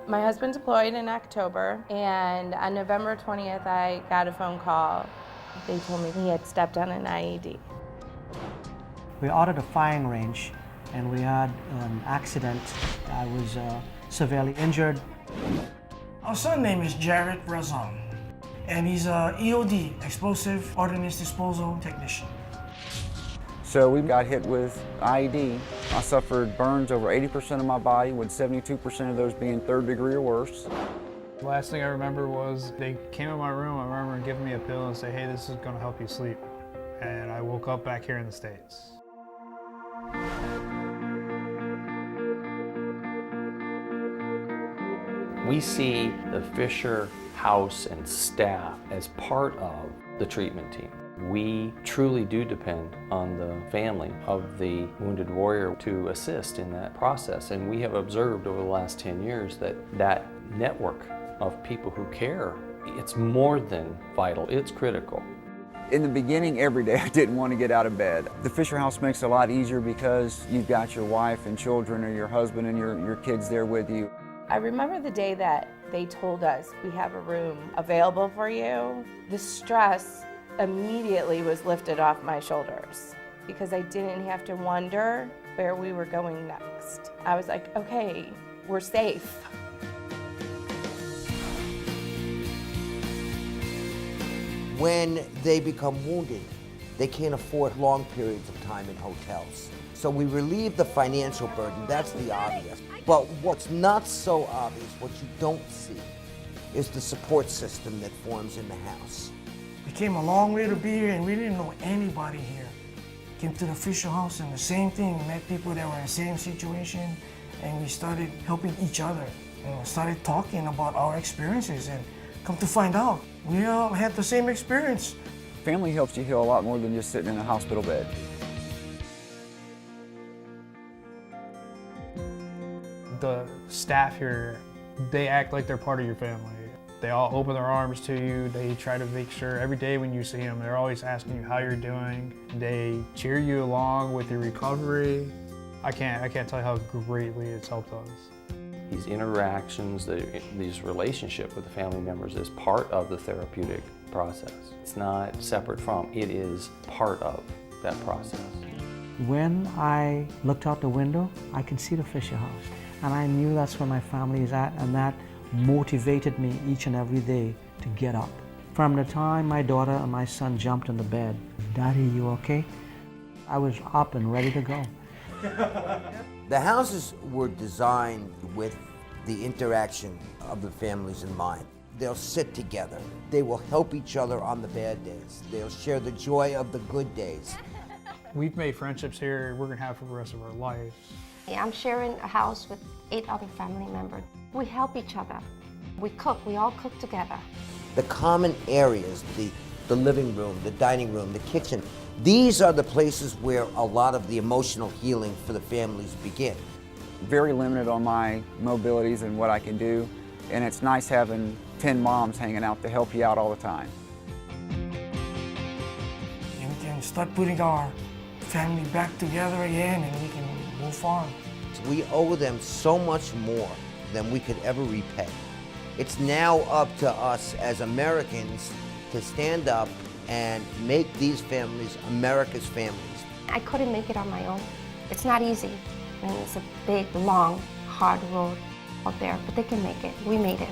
My husband deployed in October, and on November 20th, I got a phone call. They told me he had stepped on an IED. We ordered a firing range, and we had an accident. I was severely injured. Our son name is Jared Razan, and he's a EOD, Explosive Ordnance Disposal Technician. So we got hit with IED. I suffered burns over 80% of my body, with 72% of those being 3rd degree or worse. The last thing I remember was they came in my room. I remember giving me a pill and say, hey, this is going to help you sleep. And I woke up back here in the States. We see the Fisher house and staff as part of the treatment team. We truly do depend on the family of the wounded warrior to assist in that process. And we have observed over the last 10 years that that network of people who care, it's more than vital, it's critical. In the beginning, every day I didn't want to get out of bed. The Fisher House makes it a lot easier because you've got your wife and children or your husband and your kids there with you. I remember the day that they told us, we have a room available for you. The stress immediately was lifted off my shoulders because I didn't have to wonder where we were going next. I was like, okay, we're safe. When they become wounded, they can't afford long periods of time in hotels. So we relieve the financial burden, that's the obvious. But what's not so obvious, what you don't see, is the support system that forms in the house. We came a long way to be here, and we didn't know anybody here. Came to the Fisher House, and the same thing. We met people that were in the same situation, and we started helping each other. And started talking about our experiences, and come to find out, we all had the same experience. Family helps you heal a lot more than just sitting in a hospital bed. The staff here, they act like they're part of your family. They all open their arms to you. They try to make sure every day when you see them, they're always asking you how you're doing. They cheer you along with your recovery. I can't tell you how greatly it's helped us. These interactions, these relationships with the family members is part of the therapeutic process. It's not separate from, it is part of that process. When I looked out the window, I can see the Fisher House. And I knew that's where my family is at, and that motivated me each and every day to get up. From the time my daughter and my son jumped in the bed, Daddy, you okay? I was up and ready to go. The houses were designed with the interaction of the families in mind. They'll sit together. They will help each other on the bad days. They'll share the joy of the good days. We've made friendships here we're gonna have for the rest of our lives. I'm sharing a house with 8 other family members. We help each other. We cook, we all cook together. The common areas, the living room, the dining room, the kitchen, these are the places where a lot of the emotional healing for the families begin. Very limited on my mobilities and what I can do, and it's nice having 10 moms hanging out to help you out all the time. And we can start putting our family back together again, and we can move on. We owe them so much more than we could ever repay. It's now up to us as Americans to stand up and make these families America's families. I couldn't make it on my own. It's not easy, and it's a big, long, hard road out there, but they can make it. We made it.